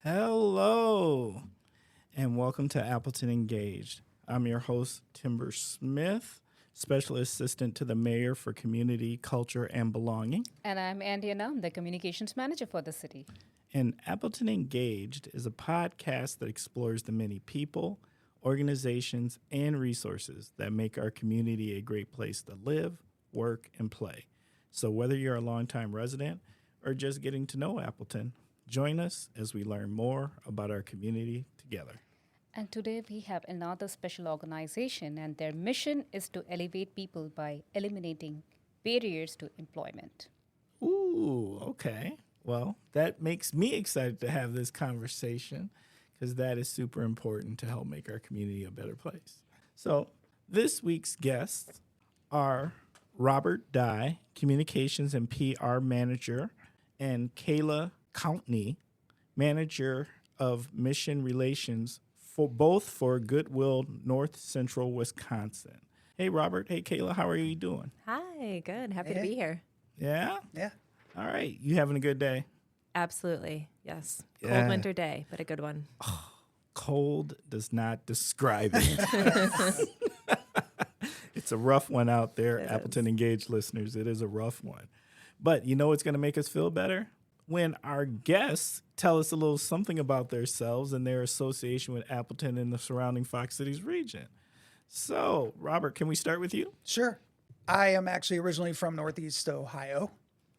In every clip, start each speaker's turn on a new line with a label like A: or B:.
A: Hello, and welcome to Appleton Engaged. I'm your host, Timber Smith, Special Assistant to the Mayor for Community, Culture, and Belonging.
B: And I'm Andy Anam, the Communications Manager for the city.
A: And Appleton Engaged is a podcast that explores the many people, organizations, and resources that make our community a great place to live, work, and play. So whether you're a longtime resident or just getting to know Appleton, join us as we learn more about our community together.
B: And today we have another special organization, and their mission is to elevate people by eliminating barriers to employment.
A: Ooh, okay. Well, that makes me excited to have this conversation because that is super important to help make our community a better place. So this week's guests are Robert Dye, Communications and PR Manager, and Kayla Countney, Manager of Mission Relations for Goodwill, North Central Wisconsin. Hey, Robert. Hey, Kayla. How are you doing?
C: Hi, good. Happy to be here.
A: Yeah?
D: Yeah.
A: All right. You having a good day?
C: Absolutely. Yes.
A: Yeah.
C: Cold winter day, but a good one.
A: Cold does not describe it. It's a rough one out there, Appleton Engaged listeners. It is a rough one. But you know what's going to make us feel better? When our guests tell us a little something about themselves and their association with Appleton and the surrounding Fox Cities region. So, Robert, can we start with you?
D: Sure. I am actually originally from Northeast Ohio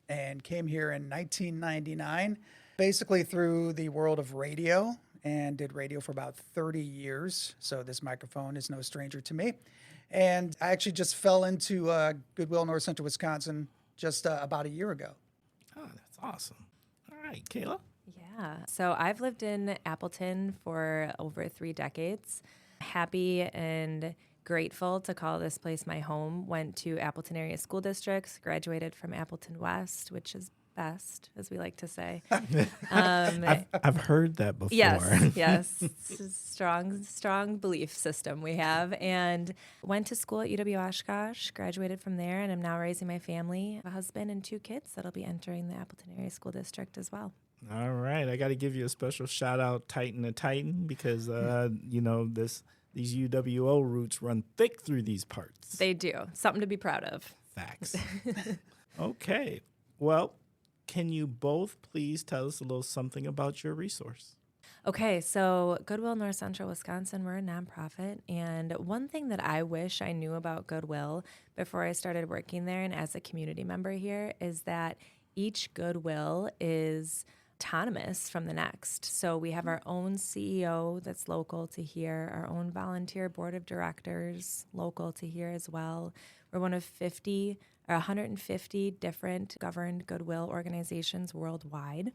D: and came here in 1999, basically through the world of radio, and did radio for about 30 years. So this microphone is no stranger to me. And I actually just fell into Goodwill, North Central Wisconsin just about a year ago.
A: Oh, that's awesome. All right, Kayla.
C: Yeah. So I've lived in Appleton for over 3 decades. Happy and grateful to call this place my home. Went to Appleton area school districts, graduated from Appleton West, which is best, as we like to say.
A: I've heard that before.
C: Yes. It's a strong belief system we have. And went to school at UW Oshkosh, graduated from there, and I'm now raising my family, a husband and 2 kids that'll be entering the Appleton area school district as well.
A: All right. I got to give you a special shout out, Titan to Titan, because, these UWO roots run thick through these parts.
C: They do. Something to be proud of.
A: Facts. Okay. Well, can you both please tell us a little something about your resource?
C: Okay, so Goodwill, North Central Wisconsin, we're a nonprofit. And one thing that I wish I knew about Goodwill before I started working there and as a community member here is that each Goodwill is autonomous from the next. So we have our own CEO that's local to here, our own volunteer board of directors local to here as well. We're one of 150 different governed Goodwill organizations worldwide.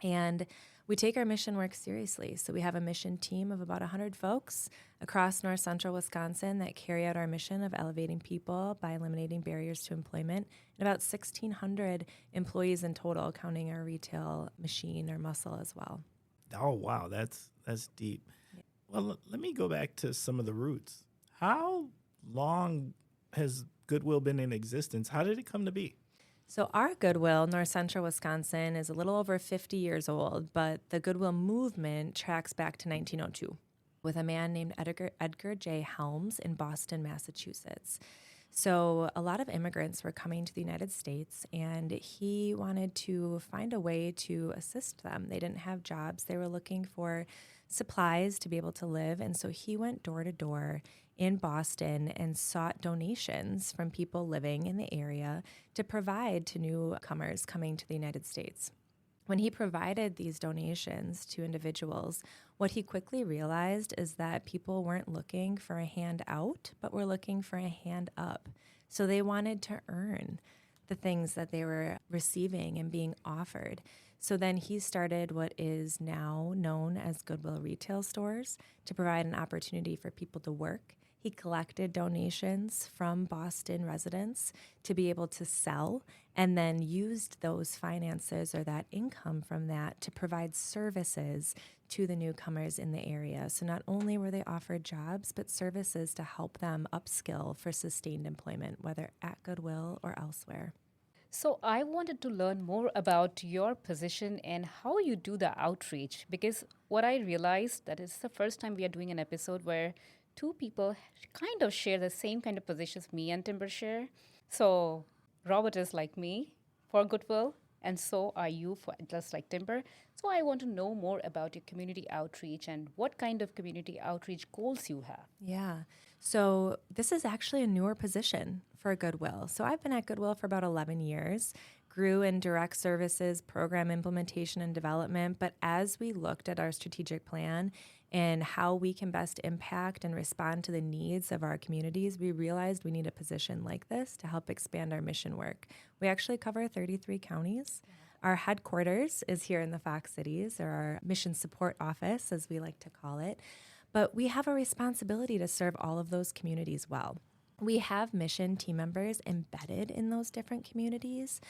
C: And we take our mission work seriously. So we have a mission team of about 100 folks across North Central Wisconsin that carry out our mission of elevating people by eliminating barriers to employment, and about 1,600 employees in total, counting our retail machine or muscle as well.
A: Oh, wow. That's deep. Yeah. Well, let me go back to some of the roots. How long has Goodwill been in existence? How did it come to be?
C: So our Goodwill, North Central Wisconsin, is a little over 50 years old, but the Goodwill movement tracks back to 1902 with a man named Edgar J. Helms in Boston, Massachusetts. So a lot of immigrants were coming to the United States, and he wanted to find a way to assist them. They didn't have jobs. They were looking for supplies to be able to live, and so he went door to door in Boston and sought donations from people living in the area to provide to newcomers coming to the United States. When he provided these donations to individuals, what he quickly realized is that people weren't looking for a hand out, but were looking for a hand up. So they wanted to earn the things that they were receiving and being offered. So then he started what is now known as Goodwill retail stores to provide an opportunity for people to work. He collected donations from Boston residents to be able to sell and then used those finances or that income from that to provide services to the newcomers in the area. So not only were they offered jobs, but services to help them upskill for sustained employment, whether at Goodwill or elsewhere.
B: So I wanted to learn more about your position and how you do the outreach, because what I realized that it's the first time we are doing an episode where two people kind of share the same kind of positions me and Timber share. So Robert is like me for Goodwill, and so are you for just like Timber. So I want to know more about your community outreach and what kind of community outreach goals you have.
C: Yeah. So this is actually a newer position for Goodwill. So I've been at Goodwill for about 11 years, grew in direct services, program implementation and development. But as we looked at our strategic plan and how we can best impact and respond to the needs of our communities, we realized we need a position like this to help expand our mission work. We actually cover 33 counties. Our headquarters is here in the Fox Cities, or our mission support office, as we like to call it. But we have a responsibility to serve all of those communities well. We have mission team members embedded in those different communities,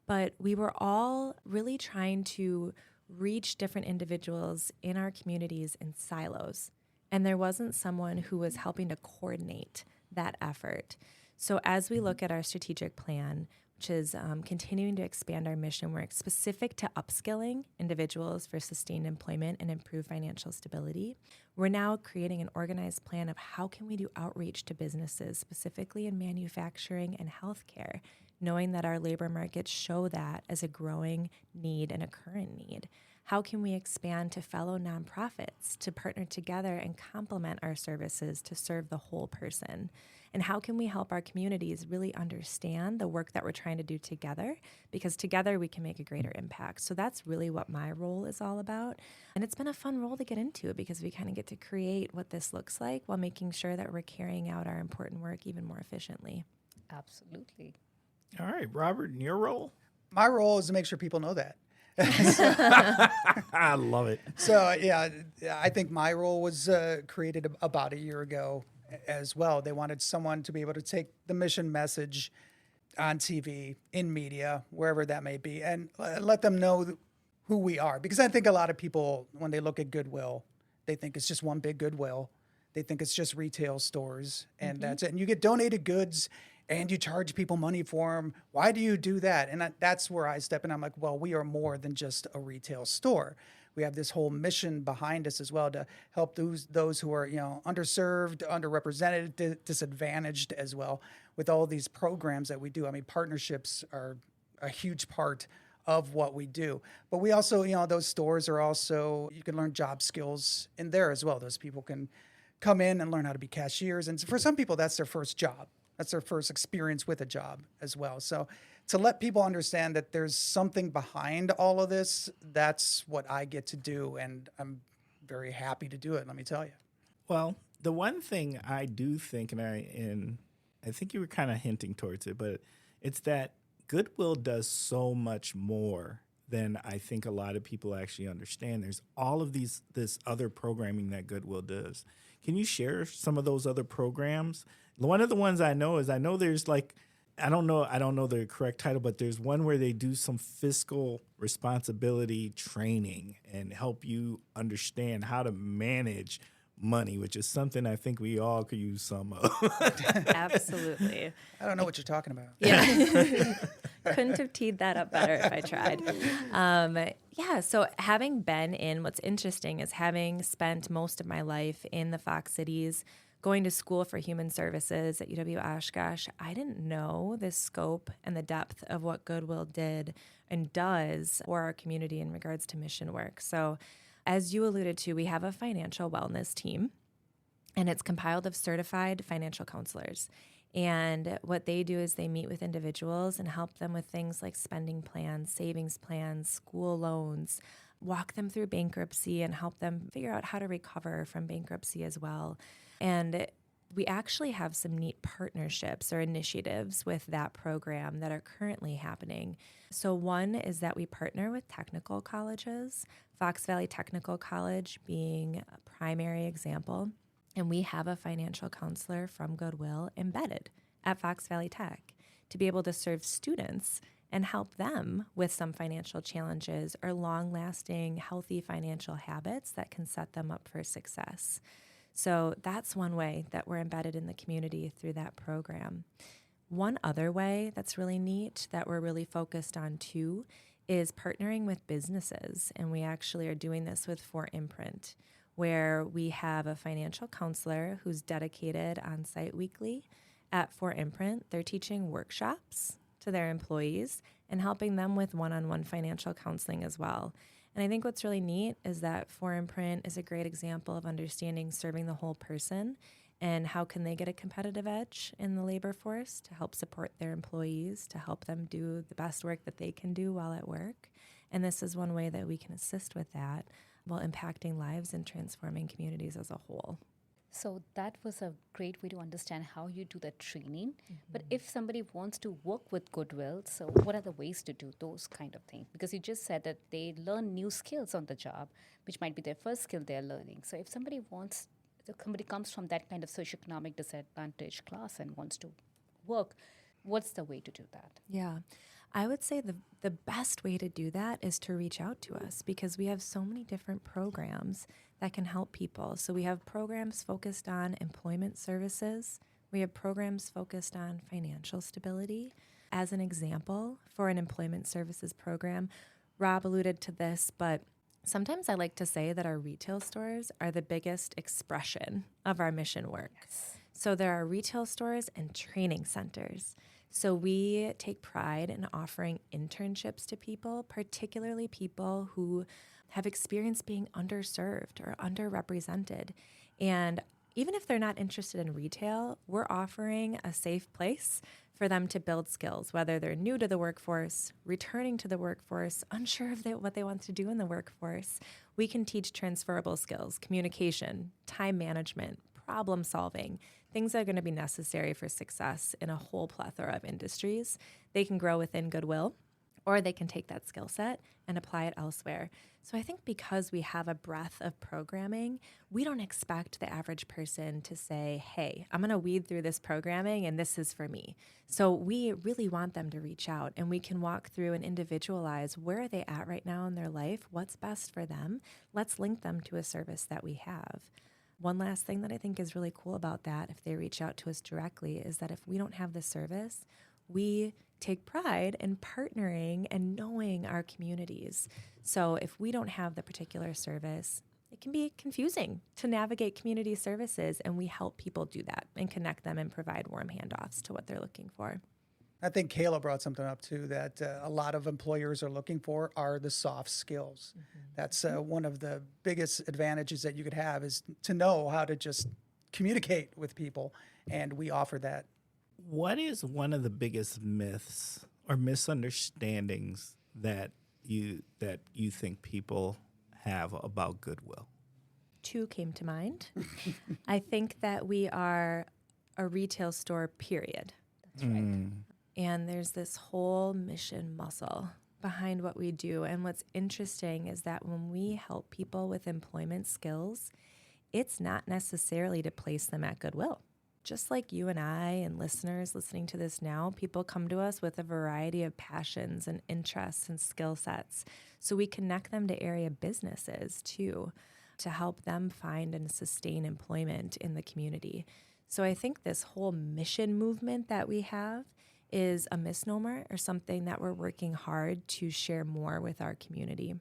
C: but we were all really trying to reach different individuals in our communities in silos. And there wasn't someone who was helping to coordinate that effort. So as we look at our strategic plan, which is continuing to expand our mission work specific to upskilling individuals for sustained employment and improved financial stability, we're now creating an organized plan of how can we do outreach to businesses, specifically in manufacturing and healthcare, knowing that our labor markets show that as a growing need and a current need. How can we expand to fellow nonprofits to partner together and complement our services to serve the whole person? And how can we help our communities really understand the work that we're trying to do together? Because together we can make a greater impact. So that's really what my role is all about. And it's been a fun role to get into because we kind of get to create what this looks like while making sure that we're carrying out our important work even more efficiently.
B: Absolutely.
A: All right, Robert, in your role?
D: My role is to make sure people know that.
A: I love it.
D: So, yeah, I think my role was created about a year ago as well. They wanted someone to be able to take the mission message on TV, in media, wherever that may be, and let them know who we are. Because I think a lot of people, when they look at Goodwill, they think it's just one big Goodwill. They think it's just retail stores, and that's it. And you get donated goods, and you charge people money for them. Why do you do that? And that's where I step in. I'm like, well, we are more than just a retail store. We have this whole mission behind us as well to help those who are, underserved, underrepresented, disadvantaged as well with all these programs that we do. I mean, partnerships are a huge part of what we do. But we also, those stores are also, you can learn job skills in there as well. Those people can come in and learn how to be cashiers. And for some people, that's their first job. That's their first experience with a job as well. So to let people understand that there's something behind all of this, that's what I get to do. And I'm very happy to do it, let me tell you.
A: Well, the one thing I do think, and I think you were kind of hinting towards it, but it's that Goodwill does so much more than I think a lot of people actually understand. There's all of this other programming that Goodwill does. Can you share some of those other programs? One of the ones I know there's like, I don't know the correct title, but there's one where they do some fiscal responsibility training and help you understand how to manage money, which is something I think we all could use some of.
C: Absolutely.
D: I don't know what you're talking about.
C: Yeah. Couldn't have teed that up better if I tried. So having been in, what's interesting is having spent most of my life in the Fox Cities, going to school for human services at UW-Oshkosh, I didn't know the scope and the depth of what Goodwill did and does for our community in regards to mission work. So as you alluded to, we have a financial wellness team, and it's compiled of certified financial counselors. And what they do is they meet with individuals and help them with things like spending plans, savings plans, school loans, walk them through bankruptcy and help them figure out how to recover from bankruptcy as well. And we actually have some neat partnerships or initiatives with that program that are currently happening. So one is that we partner with technical colleges, Fox Valley Technical College being a primary example. And we have a financial counselor from Goodwill embedded at Fox Valley Tech to be able to serve students and help them with some financial challenges or long-lasting, healthy financial habits that can set them up for success. So that's one way that we're embedded in the community through that program. One other way that's really neat that we're really focused on too is partnering with businesses. And we actually are doing this with For Imprint, where we have a financial counselor who's dedicated on site weekly at For Imprint. They're teaching workshops to their employees and helping them with one-on-one financial counseling as well. And I think what's really neat is that For Imprint is a great example of understanding serving the whole person and how can they get a competitive edge in the labor force to help support their employees, to help them do the best work that they can do while at work. And this is one way that we can assist with that while impacting lives and transforming communities as a whole.
B: So that was a great way to understand how you do the training. But if somebody wants to work with Goodwill, so what are the ways to do those kind of things? Because you just said that they learn new skills on the job, which might be their first skill they're learning. So if somebody comes from that kind of socioeconomic disadvantaged class and wants to work, what's the way to do that?
C: Yeah. I would say the best way to do that is to reach out to us because we have so many different programs that can help people. So we have programs focused on employment services. We have programs focused on financial stability. As an example, for an employment services program, Rob alluded to this, but sometimes I like to say that our retail stores are the biggest expression of our mission work.
B: Yes.
C: So there are retail stores and training centers. So we take pride in offering internships to people, particularly people who have experienced being underserved or underrepresented. And even if they're not interested in retail, we're offering a safe place for them to build skills, whether they're new to the workforce, returning to the workforce, unsure of what they want to do in the workforce. We can teach transferable skills, communication, time management, problem solving, things that are going to be necessary for success in a whole plethora of industries. They can grow within Goodwill, or they can take that skill set and apply it elsewhere. So I think because we have a breadth of programming, we don't expect the average person to say, hey, I'm going to weed through this programming and this is for me. So we really want them to reach out and we can walk through and individualize where are they at right now in their life, what's best for them. Let's link them to a service that we have. One last thing that I think is really cool about that, if they reach out to us directly, is that if we don't have the service, we take pride in partnering and knowing our communities. So if we don't have the particular service, it can be confusing to navigate community services, and we help people do that and connect them and provide warm handoffs to what they're looking for.
D: I think Kayla brought something up too that a lot of employers are looking for are the soft skills. That's one of the biggest advantages that you could have is to know how to just communicate with people, and we offer that.
A: What is one of the biggest myths or misunderstandings that you think people have about Goodwill?
C: Two came to mind. I think that we are a retail store, period.
B: That's right.
C: And there's this whole mission muscle behind what we do. And what's interesting is that when we help people with employment skills, it's not necessarily to place them at Goodwill. Just like you and I and listeners listening to this now, people come to us with a variety of passions and interests and skill sets. So we connect them to area businesses too, to help them find and sustain employment in the community. So I think this whole mission movement that we have is a misnomer or something that we're working hard to share more with our community.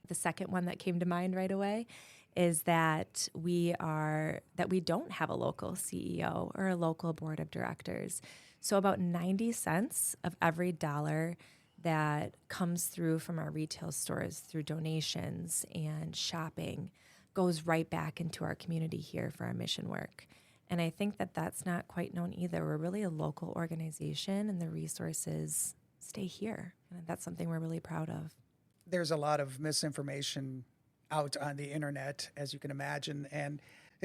C: The second one that came to mind right away is that we don't have a local CEO or a local board of directors. So about 90 cents of every dollar that comes through from our retail stores through donations and shopping goes right back into our community here for our mission work. And I think that that's not quite known either. We're really a local organization and the resources stay here. And that's something we're really proud of.
D: There's a lot of misinformation out on the internet, as you can imagine. And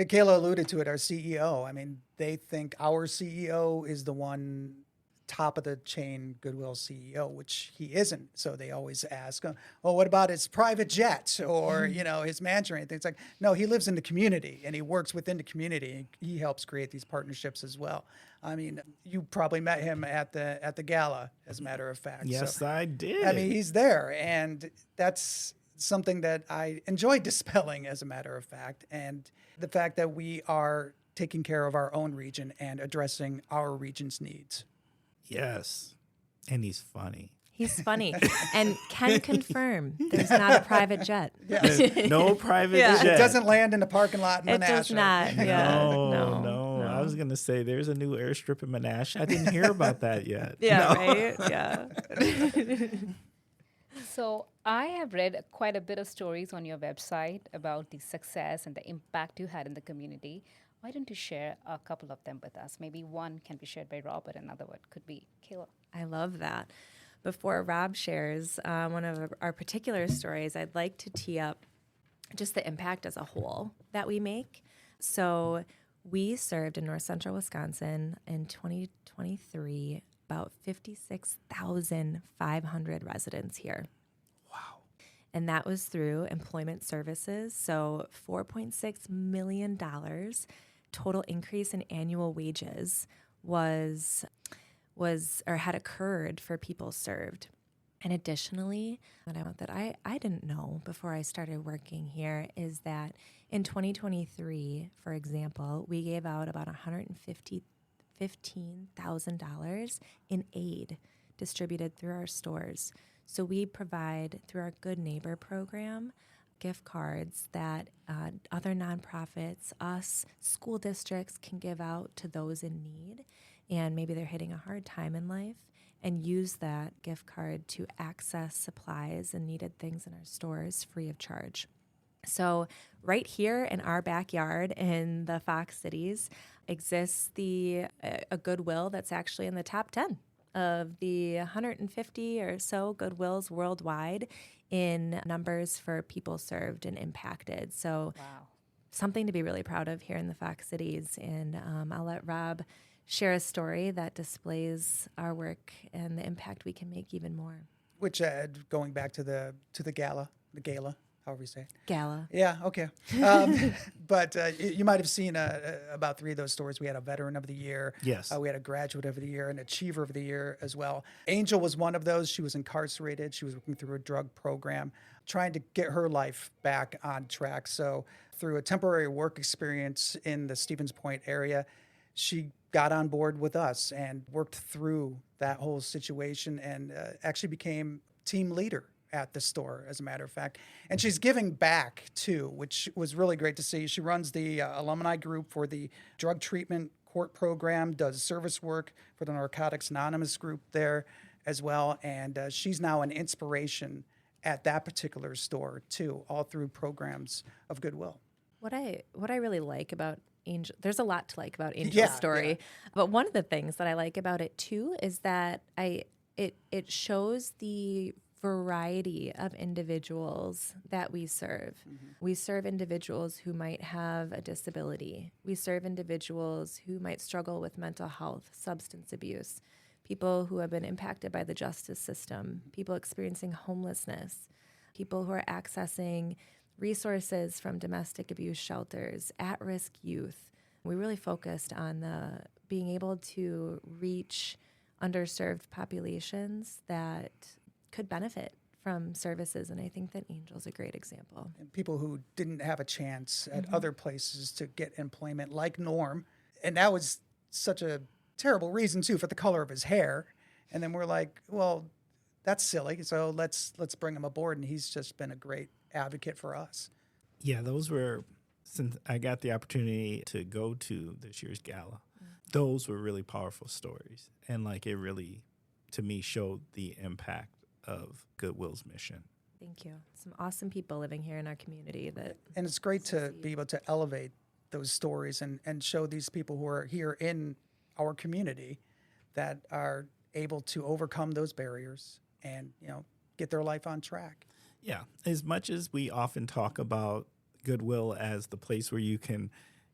D: Kayla alluded to it, our CEO. I mean, they think our CEO is the one top of the chain Goodwill CEO, which he isn't. So they always ask, oh, what about his private jet or, his mansion or anything? It's like, no, he lives in the community and he works within the community. He helps create these partnerships as well. I mean, you probably met him at the gala, as a matter of fact.
A: Yes,
D: So,
A: I did.
D: I mean, he's there, and that's something that I enjoy dispelling, as a matter of fact. And the fact that we are taking care of our own region and addressing our region's needs.
A: Yes. And he's funny.
C: He's funny and can confirm there's not a private jet.
A: No private
C: Yeah.
A: jet.
D: It doesn't land in the parking lot in
C: It
D: Menasha.
C: does not. Yeah.
A: No. I was going to say there's a new airstrip in Menasha. I didn't hear about that yet.
C: Yeah, right? Yeah.
B: So I have read quite a bit of stories on your website about the success and the impact you had in the community. Why don't you share a couple of them with us? Maybe one can be shared by Rob, but another one could be Kayla.
C: I love that. Before Rob shares one of our particular stories, I'd like to tee up just the impact as a whole that we make. So we served in North Central Wisconsin in 2023 about 56,500 residents here.
A: Wow.
C: And that was through employment services. So $4.6 million total increase in annual wages was or had occurred for people served. And additionally, that I didn't know before I started working here is that in 2023, for example, we gave out about $115,000 in aid distributed through our stores. So we provide, through our Good Neighbor program, gift cards that other nonprofits, us, school districts can give out to those in need. And maybe they're hitting a hard time in life, and use that gift card to access supplies and needed things in our stores free of charge. So right here in our backyard in the Fox Cities exists a Goodwill that's actually in the top 10 of the 150 or so Goodwills worldwide in numbers for people served and impacted. So
B: Wow.
C: Something to be really proud of here in the Fox Cities. And I'll let Rob share a story that displays our work and the impact we can make even more.
D: Which, going back to the gala, however you say it.
C: Gala.
D: Yeah, okay. But you might have seen about 3 of those stories. We had a Veteran of the Year.
A: Yes.
D: We had a Graduate of the Year, an Achiever of the Year as well. Angel was one of those. She was incarcerated. She was working through a drug program, trying to get her life back on track. So through a temporary work experience in the Stevens Point area, she got on board with us and worked through that whole situation and actually became team leader at the store, as a matter of fact. And she's giving back, too, which was really great to see. She runs the alumni group for the drug treatment court program, does service work for the Narcotics Anonymous group there as well. And she's now an inspiration at that particular store, too, all through programs of Goodwill.
C: What I really like about Angel, there's a lot to like about Angel's
D: Yeah,
C: story,
D: yeah.
C: but one of the things that I like about it too is that it shows the variety of individuals that we serve. Mm-hmm. We serve individuals who might have a disability. We serve individuals who might struggle with mental health, substance abuse, people who have been impacted by the justice system, people experiencing homelessness, people who are accessing resources from domestic abuse shelters, at-risk youth. We really focused on being able to reach underserved populations that could benefit from services, and I think that Angel's a great example.
D: And people who didn't have a chance at other places to get employment, like Norm. And that was such a terrible reason, too, for the color of his hair. And then we're like, well, that's silly, so let's bring him aboard, and he's just been a great advocate for us.
A: Yeah, those were, since I got the opportunity to go to this year's gala, those were really powerful stories. And it really, to me, showed the impact of Goodwill's mission.
C: Thank you. Some awesome people living here in our community.
D: And it's great to be able to elevate those stories and show these people who are here in our community that are able to overcome those barriers and, get their life on track.
A: Yeah. As much as we often talk about Goodwill as the place where you can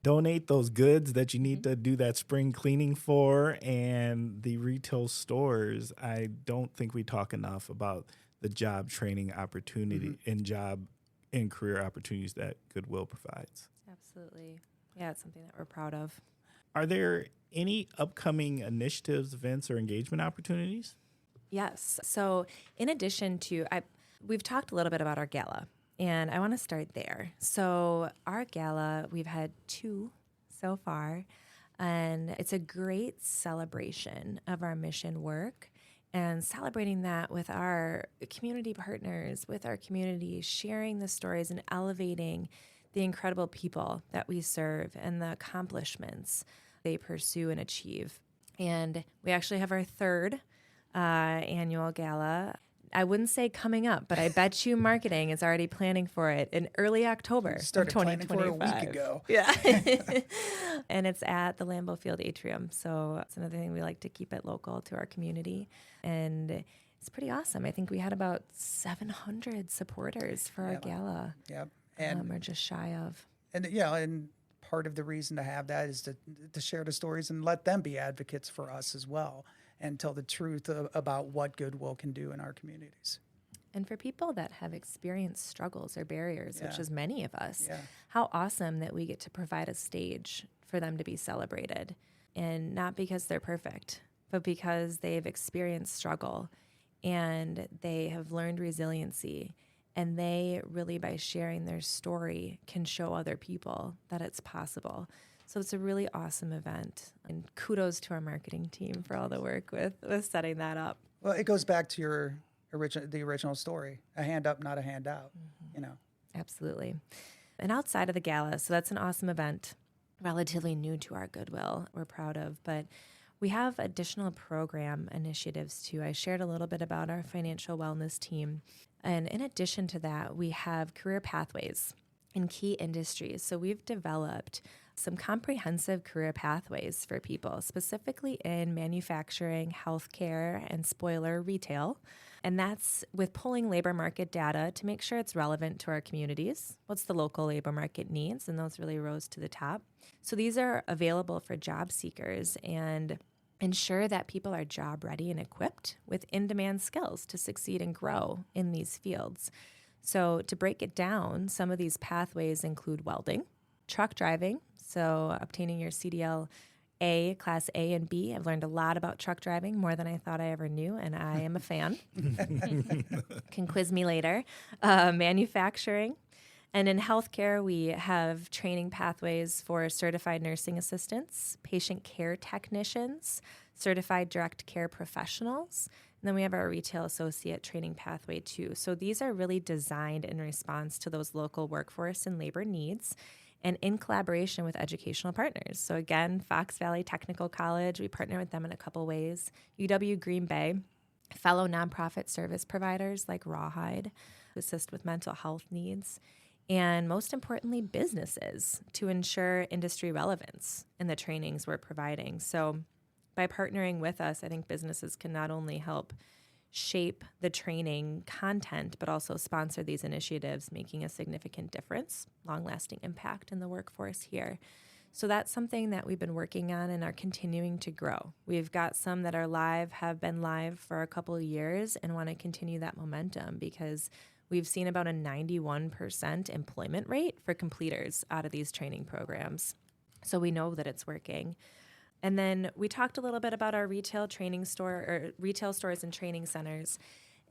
A: donate those goods that you need to do that spring cleaning for. And the retail stores, I don't think we talk enough about the job training opportunity and career opportunities that Goodwill provides.
C: Absolutely. Yeah, it's something that we're proud of.
A: Are there any upcoming initiatives, events, or engagement opportunities?
C: Yes. So in addition to, we've talked a little bit about our gala, and I want to start there. So our gala, we've had 2 so far, and it's a great celebration of our mission work and celebrating that with our community partners, with our community, sharing the stories and elevating the incredible people that we serve and the accomplishments they pursue and achieve. And we actually have our 3rd annual gala. I wouldn't say coming up, but I bet you marketing is already planning for it in early October of
D: Started planning
C: 2025.
D: for a week ago.
C: Yeah. And it's at the Lambeau Field Atrium. So it's another thing we like to keep it local to our community. And it's pretty awesome. I think we had about 700 supporters for our gala.
D: Yep. And
C: or just shy of.
D: and part of the reason to have that is to share the stories and let them be advocates for us as well and tell the truth about what Goodwill can do in our communities.
C: And for people that have experienced struggles or barriers, which
D: Yeah.
C: is many of us,
D: Yeah.
C: how awesome that we get to provide a stage for them to be celebrated. And not because they're perfect, but because they've experienced struggle and they have learned resiliency. And they really, by sharing their story, can show other people that it's possible. So it's a really awesome event. And kudos to our marketing team for all the work with setting that up.
D: Well, it goes back to the original story, a hand up, not a handout,
C: Absolutely. And outside of the gala, so that's an awesome event, relatively new to our Goodwill, we're proud of, but we have additional program initiatives too. I shared a little bit about our financial wellness team. And in addition to that, we have career pathways in key industries. So we've developed some comprehensive career pathways for people, specifically in manufacturing, healthcare, and spoiler retail. And that's with pulling labor market data to make sure it's relevant to our communities. What's the local labor market needs? And those really rose to the top. So these are available for job seekers and ensure that people are job ready and equipped with in-demand skills to succeed and grow in these fields. So to break it down, some of these pathways include welding, truck driving, so obtaining your CDL A, Class A and B. I've learned a lot about truck driving, more than I thought I ever knew, and I am a fan. Can quiz me later. Manufacturing. And in healthcare, we have training pathways for certified nursing assistants, patient care technicians, certified direct care professionals, and then we have our retail associate training pathway too. So these are really designed in response to those local workforce and labor needs and in collaboration with educational partners. So again, Fox Valley Technical College, we partner with them in a couple ways. UW Green Bay, fellow nonprofit service providers like Rawhide, who assist with mental health needs, and most importantly, businesses to ensure industry relevance in the trainings we're providing. So by partnering with us, I think businesses can not only help shape the training content, but also sponsor these initiatives, making a significant difference, long-lasting impact in the workforce here. So that's something that we've been working on and are continuing to grow. We've got some that are live, have been live for a couple of years, and want to continue that momentum because we've seen about a 91% employment rate for completers out of these training programs. So we know that it's working. And then we talked a little bit about our retail stores and training centers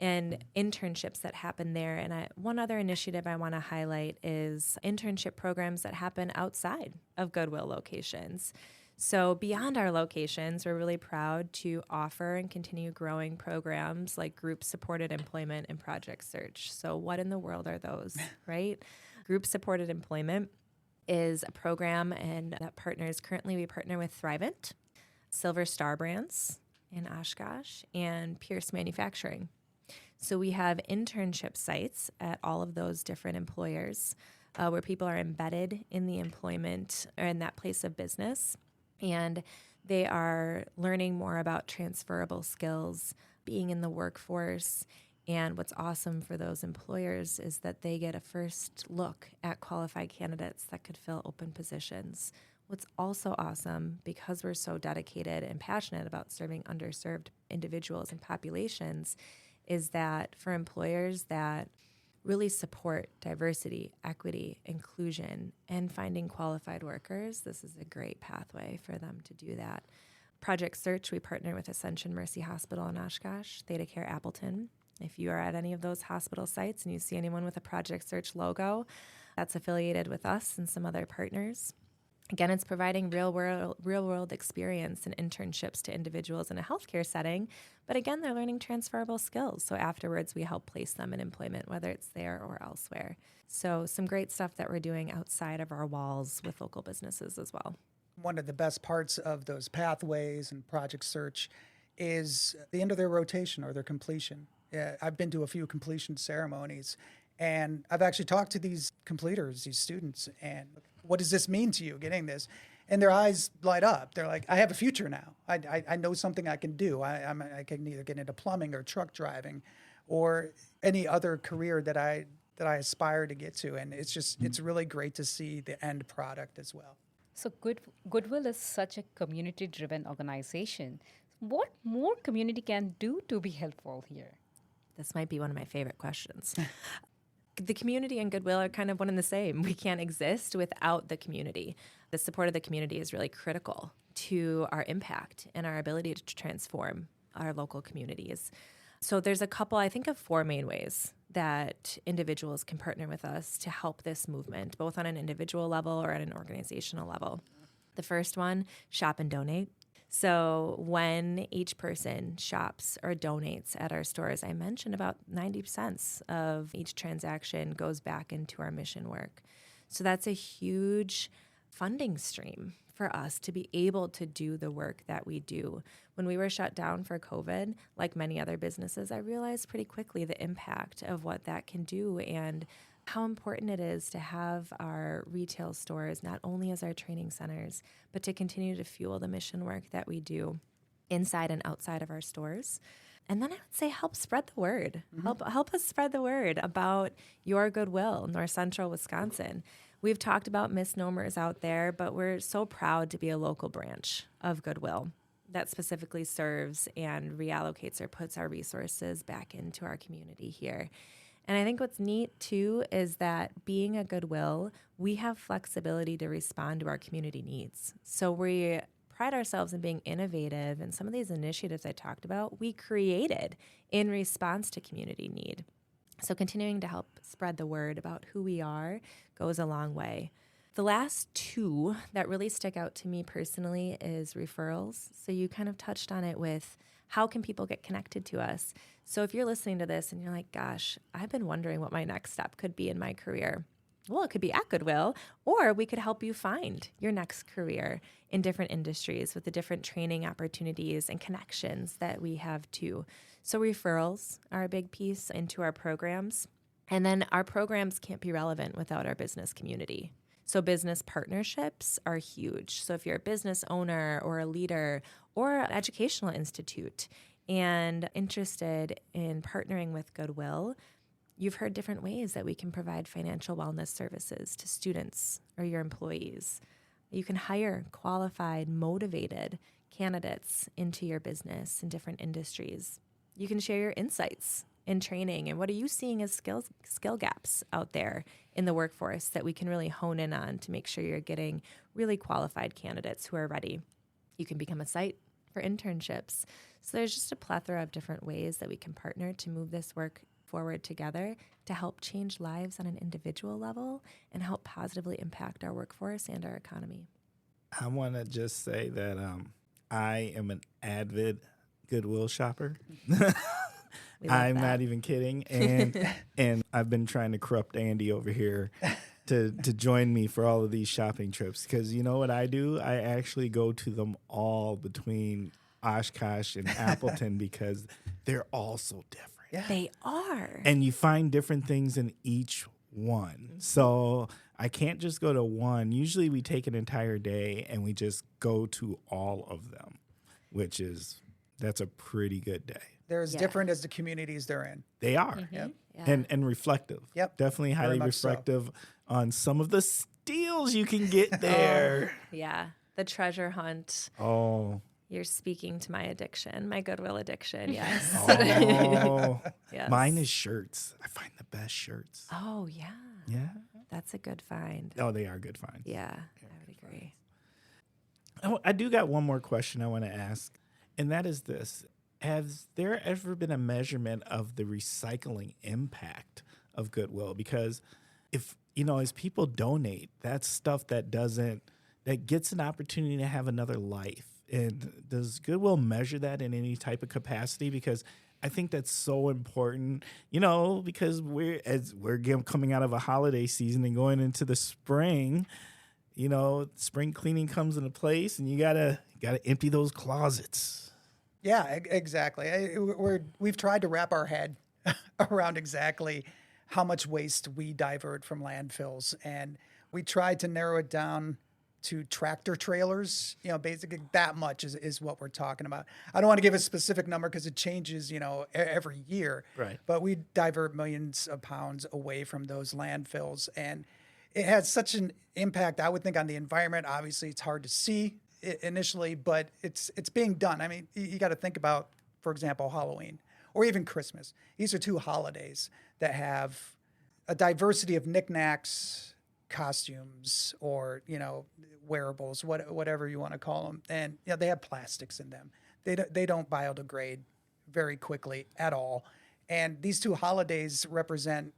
C: and internships that happen there. And one other initiative I want to highlight is internship programs that happen outside of Goodwill locations. So beyond our locations, we're really proud to offer and continue growing programs like group-supported employment and project search. So what in the world are those, right? Group-supported employment is a program and that currently we partner with Thrivent, Silver Star Brands in Oshkosh, and Pierce Manufacturing. So we have internship sites at all of those different employers where people are embedded in the employment or in that place of business. And they are learning more about transferable skills, being in the workforce, And what's awesome for those employers is that they get a first look at qualified candidates that could fill open positions. What's also awesome, because we're so dedicated and passionate about serving underserved individuals and populations, is that for employers that really support diversity, equity, inclusion, and finding qualified workers, this is a great pathway for them to do that. Project Search, we partner with Ascension Mercy Hospital in Oshkosh, Theta Care Appleton. If you are at any of those hospital sites and you see anyone with a Project Search logo, that's affiliated with us and some other partners. Again, it's providing real world experience and internships to individuals in a healthcare setting. But again, they're learning transferable skills. So afterwards, we help place them in employment, whether it's there or elsewhere. So some great stuff that we're doing outside of our walls with local businesses as well.
D: One of the best parts of those pathways and Project Search is the end of their rotation or their completion. I've been to a few completion ceremonies, and I've actually talked to these completers, these students, and what does this mean to you, getting this? And their eyes light up. They're like, I have a future now. I know something I can do. I can either get into plumbing or truck driving or any other career that I aspire to get to. And it's really great to see the end product as well.
B: So Goodwill is such a community-driven organization. What more community can do to be helpful here?
C: This might be one of my favorite questions. The community and Goodwill are kind of one and the same. We can't exist without the community. The support of the community is really critical to our impact and our ability to transform our local communities. So there's a couple, I think of 4 main ways that individuals can partner with us to help this movement, both on an individual level or at an organizational level. The first one, shop and donate. So when each person shops or donates at our stores, I mentioned about 90 cents of each transaction goes back into our mission work. So that's a huge funding stream for us to be able to do the work that we do. When we were shut down for COVID, like many other businesses, I realized pretty quickly the impact of what that can do and how important it is to have our retail stores not only as our training centers, but to continue to fuel the mission work that we do inside and outside of our stores. And then I would say help spread the word. Help us spread the word about your Goodwill, North Central Wisconsin. We've talked about misnomers out there, but we're so proud to be a local branch of Goodwill that specifically serves and reallocates or puts our resources back into our community here. And I think what's neat, too, is that being a Goodwill, we have flexibility to respond to our community needs. So we pride ourselves in being innovative, and some of these initiatives I talked about, we created in response to community need. So continuing to help spread the word about who we are goes a long way. The last 2 that really stick out to me personally is referrals. So you kind of touched on it with how can people get connected to us? So if you're listening to this and you're like, gosh, I've been wondering what my next step could be in my career. Well, it could be at Goodwill, or we could help you find your next career in different industries with the different training opportunities and connections that we have too. So referrals are a big piece into our programs. And then our programs can't be relevant without our business community. So business partnerships are huge. So if you're a business owner or a leader or an educational institute and interested in partnering with Goodwill, you've heard different ways that we can provide financial wellness services to students or your employees. You can hire qualified, motivated candidates into your business in different industries. You can share your insights in training and what are you seeing as skill gaps out there in the workforce that we can really hone in on to make sure you're getting really qualified candidates who are ready. You can become a site for internships. So there's just a plethora of different ways that we can partner to move this work forward together to help change lives on an individual level and help positively impact our workforce and our economy.
A: I want to just say that I am an avid Goodwill shopper. I'm not even kidding. And I've been trying to corrupt Andy over here to join me for all of these shopping trips. Because you know what I do? I actually go to them all between Oshkosh and Appleton because they're all so different.
D: Yeah.
C: They are.
A: And you find different things in each one. So I can't just go to one. Usually we take an entire day and we just go to all of them, which is that's a pretty good day.
D: They're as
C: Yeah.
D: different as the communities they're in.
A: They are.
D: Yep.
C: Yeah.
A: And reflective.
D: Yep.
A: Definitely highly
D: much so.
A: reflective on some of the steals you can get there.
C: Yeah. The treasure hunt.
A: Oh.
C: You're speaking to my addiction, my Goodwill addiction. Yes.
A: Oh.
C: Yes.
A: Mine is shirts. I find the best shirts.
C: Oh, yeah.
A: Yeah.
C: That's a good find.
A: Oh, they are good finds.
C: Yeah. I would agree.
A: I do got one more question I want to ask, and that is this. Has there ever been a measurement of the recycling impact of Goodwill? Because if, as people donate, that's stuff that gets an opportunity to have another life. And does Goodwill measure that in any type of capacity? Because I think that's so important, because we're coming out of a holiday season and going into the spring. Spring cleaning comes into place, and you gotta empty those closets.
D: Yeah, exactly. We've tried to wrap our head around exactly how much waste we divert from landfills, and we tried to narrow it down to tractor trailers. Basically that much is what we're talking about. I don't want to give a specific number because it changes, every year.
A: Right.
D: But we divert millions of pounds away from those landfills, and it has such an impact, I would think, on the environment. Obviously, it's hard to see initially, but it's being done. I mean, you got to think about, for example, Halloween or even Christmas. These are two holidays that have a diversity of knickknacks, costumes, or wearables, whatever you want to call them, and they have plastics in them. They don't biodegrade very quickly at all, and these two holidays represent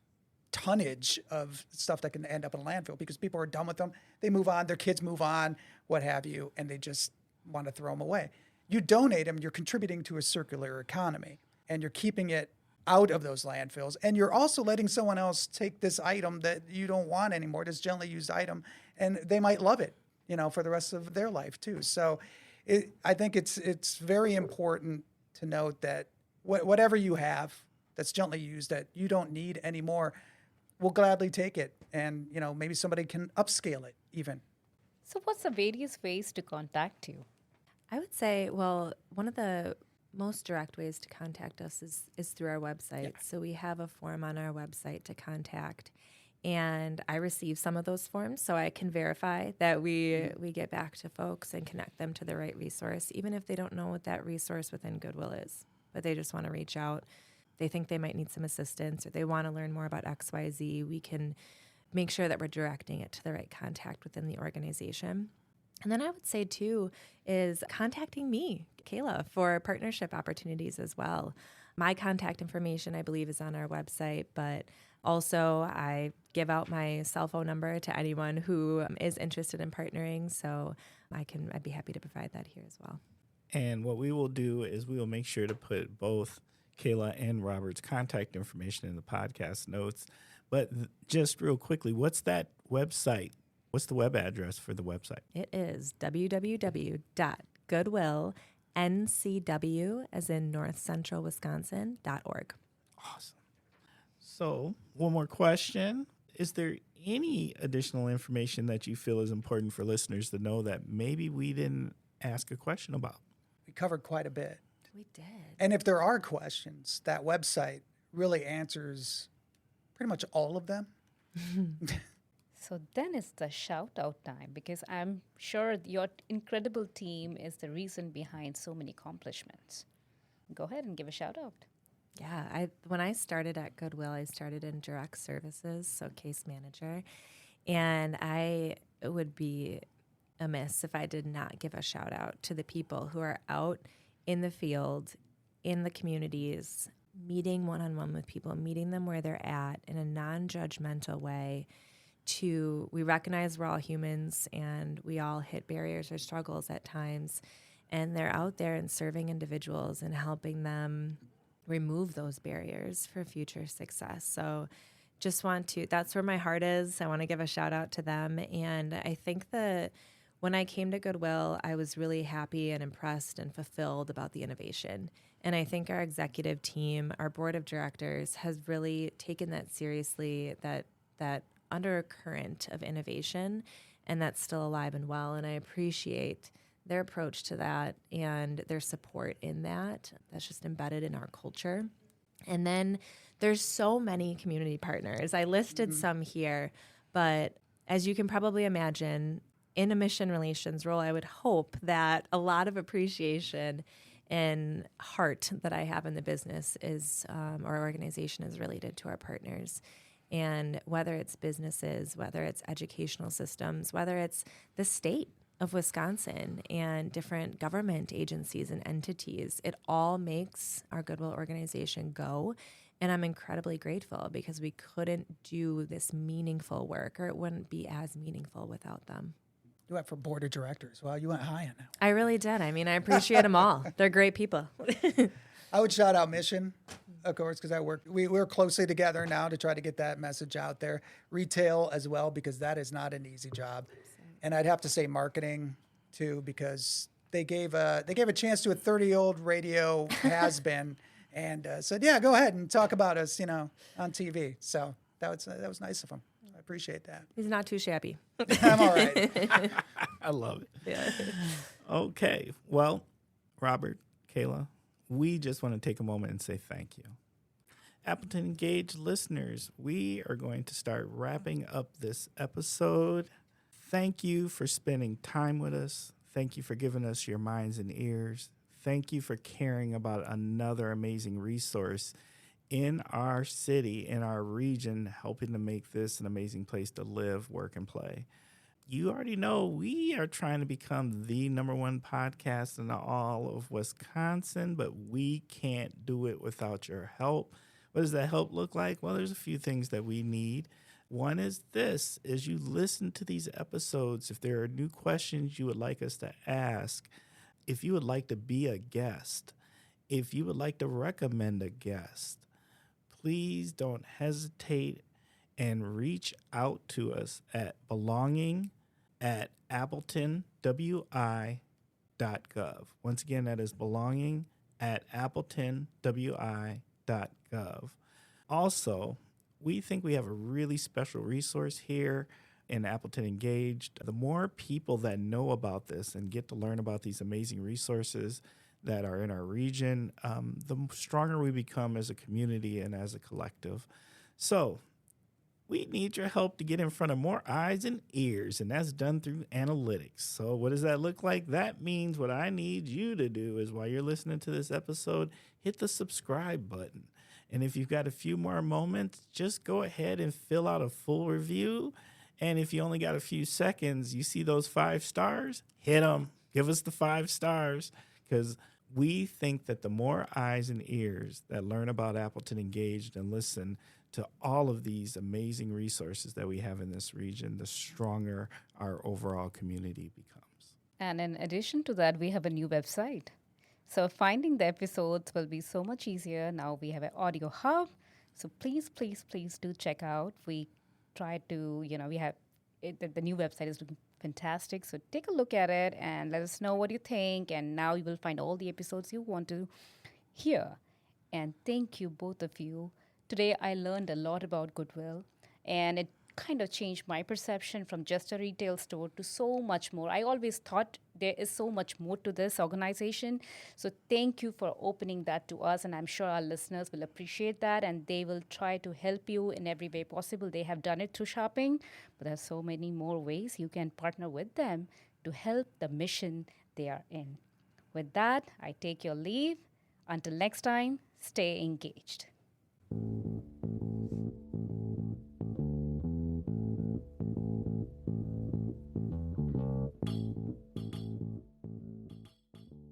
D: tonnage of stuff that can end up in a landfill because people are done with them. They move on, their kids move on, what have you, and they just want to throw them away. You donate them, you're contributing to a circular economy, and you're keeping it out of those landfills. And you're also letting someone else take this item that you don't want anymore, this gently used item, and they might love it, for the rest of their life too. So I think it's very important to note that whatever you have that's gently used that you don't need anymore, we'll gladly take it. And, maybe somebody can upscale it even.
B: So what's the various ways to contact you?
C: I would say, well, one of the most direct ways to contact us is through our website. Yeah. So we have a form on our website to contact, and I receive some of those forms so I can verify that we get back to folks and connect them to the right resource, even if they don't know what that resource within Goodwill is, but they just want to reach out. They think they might need some assistance or they want to learn more about XYZ. We can make sure that we're directing it to the right contact within the organization. And then I would say, too, is contacting me, Kayla, for partnership opportunities as well. My contact information, I believe, is on our website, but also I give out my cell phone number to anyone who is interested in partnering, so I'd be happy to provide that here as well.
A: And what we will do is we will make sure to put both Kayla and Robert's contact information in the podcast notes. But just real quickly, what's that website? What's the web address for the website?
C: It is www.goodwillncw, as in northcentralwisconsin.org.
A: Awesome. So one more question. Is there any additional information that you feel is important for listeners to know that maybe we didn't ask a question about?
D: We covered quite a bit.
C: We did.
D: And if there are questions, that website really answers pretty much all of them.
B: So then it's the shout out time, because I'm sure your incredible team is the reason behind so many accomplishments. Go ahead and give a shout out.
C: Yeah, when I started at Goodwill, I started in direct services, so case manager, and I would be amiss if I did not give a shout out to the people who are out in the field, in the communities, meeting one-on-one with people, meeting them where they're at in a non-judgmental way. We recognize we're all humans and we all hit barriers or struggles at times, and they're out there and serving individuals and helping them remove those barriers for future success. So that's where my heart is. I want to give a shout out to them. And I think that when I came to Goodwill, I was really happy and impressed and fulfilled about the innovation. And I think our executive team, our board of directors, has really taken that seriously, that undercurrent of innovation, and that's still alive and well. And I appreciate their approach to that and their support in that. That's just embedded in our culture. And then there's so many community partners. I listed some here, but as you can probably imagine, in a mission relations role, I would hope that a lot of appreciation and heart that I have in the business is, or organization is related to our partners. And whether it's businesses, whether it's educational systems, whether it's the state of Wisconsin and different government agencies and entities, it all makes our Goodwill organization go. And I'm incredibly grateful because we couldn't do this meaningful work, or it wouldn't be as meaningful without them.
D: You went for board of directors. Well, you went high on that.
C: I really did. I mean, I appreciate them all. They're great people.
D: I would shout out Mission, of course, because we work closely together now to try to get that message out there. Retail as well, because that is not an easy job. And I'd have to say marketing too, because they gave a chance to a 30-year-old radio has-been and said, yeah, go ahead and talk about us, on TV. So that was nice of them. I appreciate that.
C: He's not too shabby.
D: I'm all right.
A: I love it.
C: Yeah.
A: Okay. Well, Robert, Kayla, we just want to take a moment and say thank you. Appleton Engaged listeners, we are going to start wrapping up this episode. Thank you for spending time with us. Thank you for giving us your minds and ears. Thank you for caring about another amazing resource in our city, in our region, helping to make this an amazing place to live, work, and play. You already know we are trying to become the #1 podcast in all of Wisconsin, but we can't do it without your help. What does that help look like? Well, there's a few things that we need. One is this: as you listen to these episodes, if there are new questions you would like us to ask, if you would like to be a guest, if you would like to recommend a guest, please don't hesitate and reach out to us at belonging@appletonwi.gov. Once again, that is belonging@appletonwi.gov. Also, we think we have a really special resource here in Appleton Engaged. The more people that know about this and get to learn about these amazing resources that are in our region, the stronger we become as a community and as a collective. So we need your help to get in front of more eyes and ears, and that's done through analytics. So what does that look like? That means what I need you to do is, while you're listening to this episode, hit the subscribe button. And if you've got a few more moments, just go ahead and fill out a full review. And if you only got a few seconds, you see those 5 stars, hit them. Give us the 5 stars, because we think that the more eyes and ears that learn about Appleton Engaged and listen to all of these amazing resources that we have in this region, the stronger our overall community becomes.
B: And in addition to that, we have a new website. So finding the episodes will be so much easier. Now we have an audio hub. So please, please, please do check out. We try to, we have the new website is looking fantastic. So take a look at it and let us know what you think. And now you will find all the episodes you want to hear. And thank you, both of you. Today I learned a lot about Goodwill, and it kind of changed my perception from just a retail store to so much more. I always thought there is so much more to this organization. So thank you for opening that to us, and I'm sure our listeners will appreciate that, and they will try to help you in every way possible. They have done it through shopping, but there's so many more ways you can partner with them to help the mission they are in. With that, I take your leave. Until next time, stay engaged.